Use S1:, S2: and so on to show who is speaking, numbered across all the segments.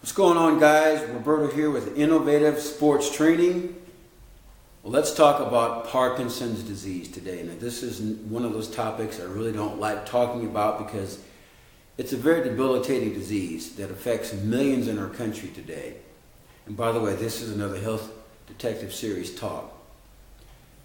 S1: What's going on, guys? Roberto here with Innovative Sports Training. Well, let's talk about Parkinson's disease today. Now, this is one of those topics I really don't like talking about because it's a very debilitating disease that affects millions in our country today. And by the way, this is another Health Detective Series talk.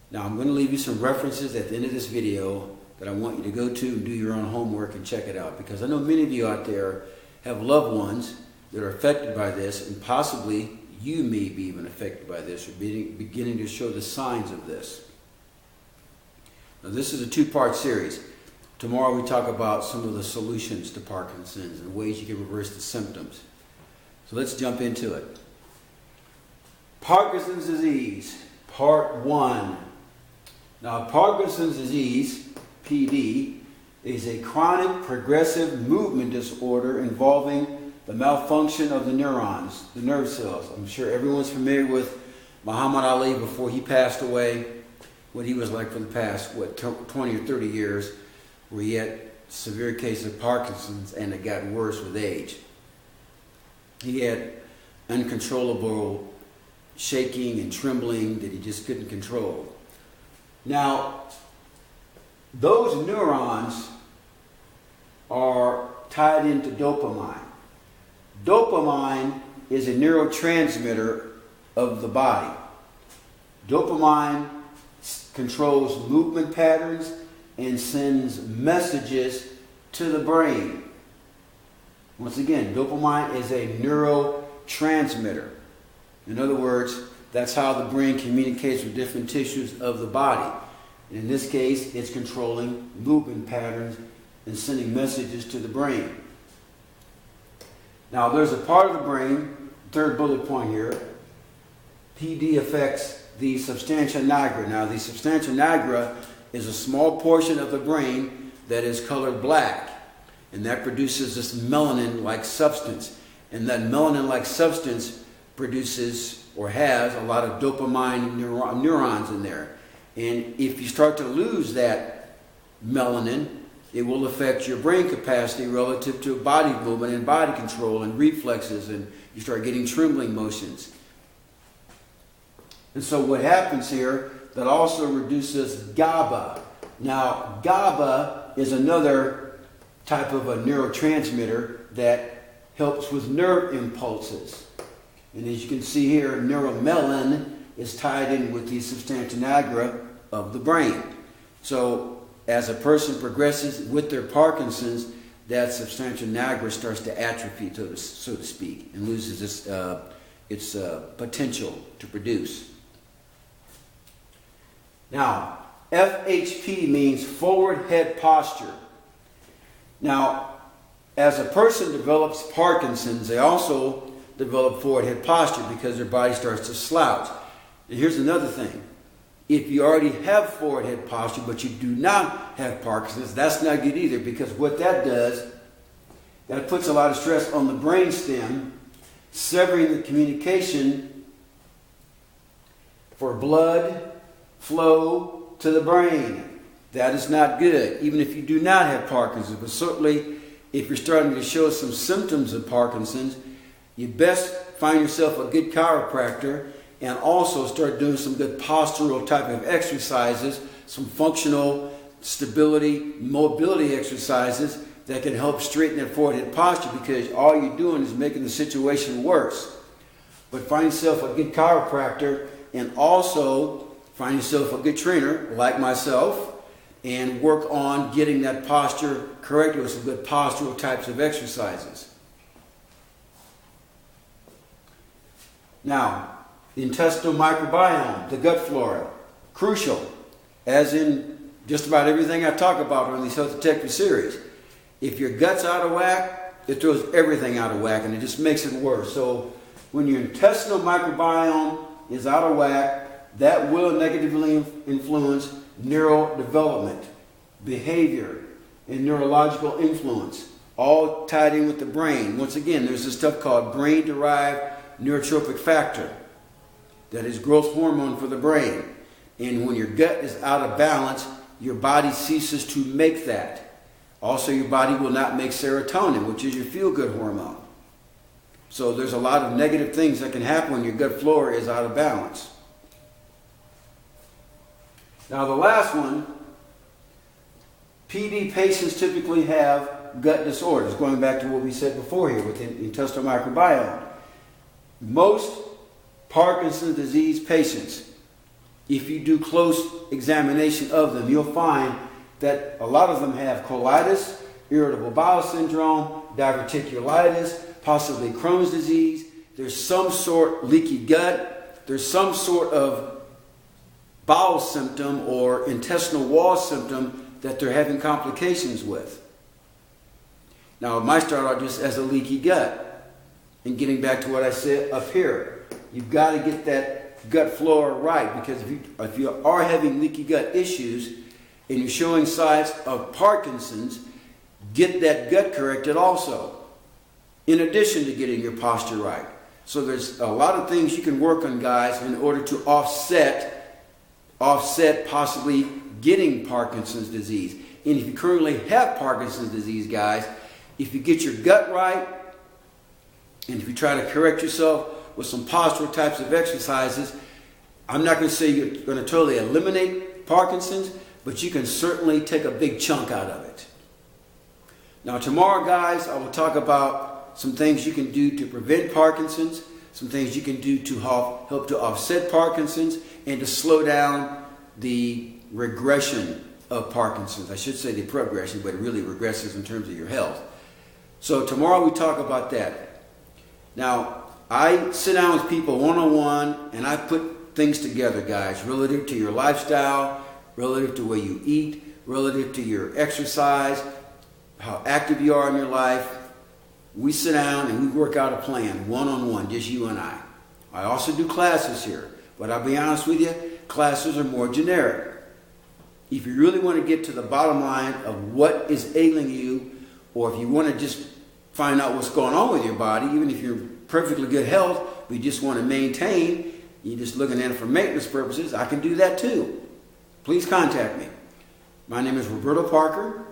S1: Now, I'm going to leave you some references at the end of this video that I want you to go to and do your own homework and check it out, because I know many of you out there have loved ones that are affected by this, and possibly you may be even affected by this or beginning to show the signs of this. Now, this is a two-part series. Tomorrow we talk about some of the solutions to Parkinson's and ways you can reverse the symptoms. So let's jump into it. Parkinson's disease, part 1. Now, Parkinson's disease, PD, is a chronic progressive movement disorder involving the malfunction of the neurons, the nerve cells. I'm sure everyone's familiar with Muhammad Ali before he passed away, what he was like for the past, 20 or 30 years, where he had severe cases of Parkinson's and it got worse with age. He had uncontrollable shaking and trembling that he just couldn't control. Now, those neurons are tied into dopamine. Dopamine is a neurotransmitter of the body. Dopamine controls movement patterns and sends messages to the brain. Once again, dopamine is a neurotransmitter. In other words, that's how the brain communicates with different tissues of the body. In this case, it's controlling movement patterns and sending messages to the brain. Now, there's a part of the brain, third bullet point here, PD affects the substantia nigra. Now, the substantia nigra is a small portion of the brain that is colored black, and that produces this melanin-like substance. And that melanin-like substance produces or has a lot of dopamine neurons in there. And if you start to lose that melanin, it will affect your brain capacity relative to body movement and body control and reflexes, and you start getting trembling motions. And so what happens here, that also reduces GABA. Now, GABA is another type of a neurotransmitter that helps with nerve impulses. And as you can see here, neuromelanin is tied in with the substantia nigra of the brain. So as a person progresses with their Parkinson's, that substantia nigra starts to atrophy, so to speak, and loses its potential to produce. Now, FHP means forward head posture. Now, as a person develops Parkinson's, they also develop forward head posture because their body starts to slouch. And here's another thing. If you already have forward head posture, but you do not have Parkinson's, that's not good either, because what that does, that puts a lot of stress on the brain stem, severing the communication for blood flow to the brain. That is not good, even if you do not have Parkinson's. But certainly, if you're starting to show some symptoms of Parkinson's, you best find yourself a good chiropractor and also start doing some good postural type of exercises, some functional stability, mobility exercises that can help straighten that forward head posture, because all you're doing is making the situation worse. But find yourself a good chiropractor and also find yourself a good trainer like myself and work on getting that posture corrected with some good postural types of exercises. Now, the intestinal microbiome, the gut flora, crucial, as in just about everything I talk about on these Health Detective series. If your gut's out of whack, it throws everything out of whack, and it just makes it worse. So when your intestinal microbiome is out of whack, that will negatively influence neural development, behavior, and neurological influence, all tied in with the brain. Once again, there's this stuff called brain-derived neurotrophic factor. That is growth hormone for the brain. And when your gut is out of balance, your body ceases to make that. Also, your body will not make serotonin, which is your feel-good hormone. So there's a lot of negative things that can happen when your gut flora is out of balance. Now the last one, PD patients typically have gut disorders, going back to what we said before here with the intestinal microbiome. Most Parkinson's disease patients, if you do close examination of them, you'll find that a lot of them have colitis, irritable bowel syndrome, diverticulitis, possibly Crohn's disease. There's some sort leaky gut. There's some sort of bowel symptom or intestinal wall symptom that they're having complications with. Now, it might start out just as a leaky gut. And getting back to what I said up here, you've got to get that gut flora right, because if you are having leaky gut issues and you're showing signs of Parkinson's, get that gut corrected also, in addition to getting your posture right. So there's a lot of things you can work on, guys, in order to offset possibly getting Parkinson's disease. And if you currently have Parkinson's disease, guys, if you get your gut right, and if you try to correct yourself with some postural types of exercises, I'm not going to say you're going to totally eliminate Parkinson's, but you can certainly take a big chunk out of it. Now tomorrow, guys, I will talk about some things you can do to prevent Parkinson's, some things you can do to help to offset Parkinson's, and to slow down the regression of Parkinson's. I should say the progression, but it really regresses in terms of your health. So tomorrow we talk about that. Now, I sit down with people one-on-one, and I put things together, guys, relative to your lifestyle, relative to where you eat, relative to your exercise, how active you are in your life. We sit down and we work out a plan, one-on-one, just you and I. I also do classes here, but I'll be honest with you, classes are more generic. If you really want to get to the bottom line of what is ailing you, or if you want to just find out what's going on with your body, even if you're in perfectly good health, but you just want to maintain, you're just looking at it for maintenance purposes, I can do that too. Please contact me. My name is Roberto Parker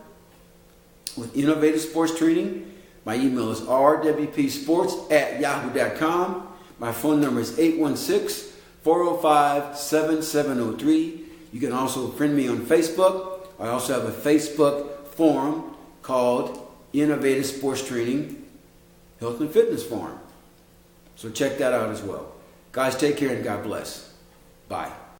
S1: with Innovative Sports Training. My email is rwpsports@yahoo.com. My phone number is 816-405-7703. You can also friend me on Facebook. I also have a Facebook forum called Innovative Sports Training Health and Fitness Forum. So check that out as well. Guys, take care and God bless. Bye.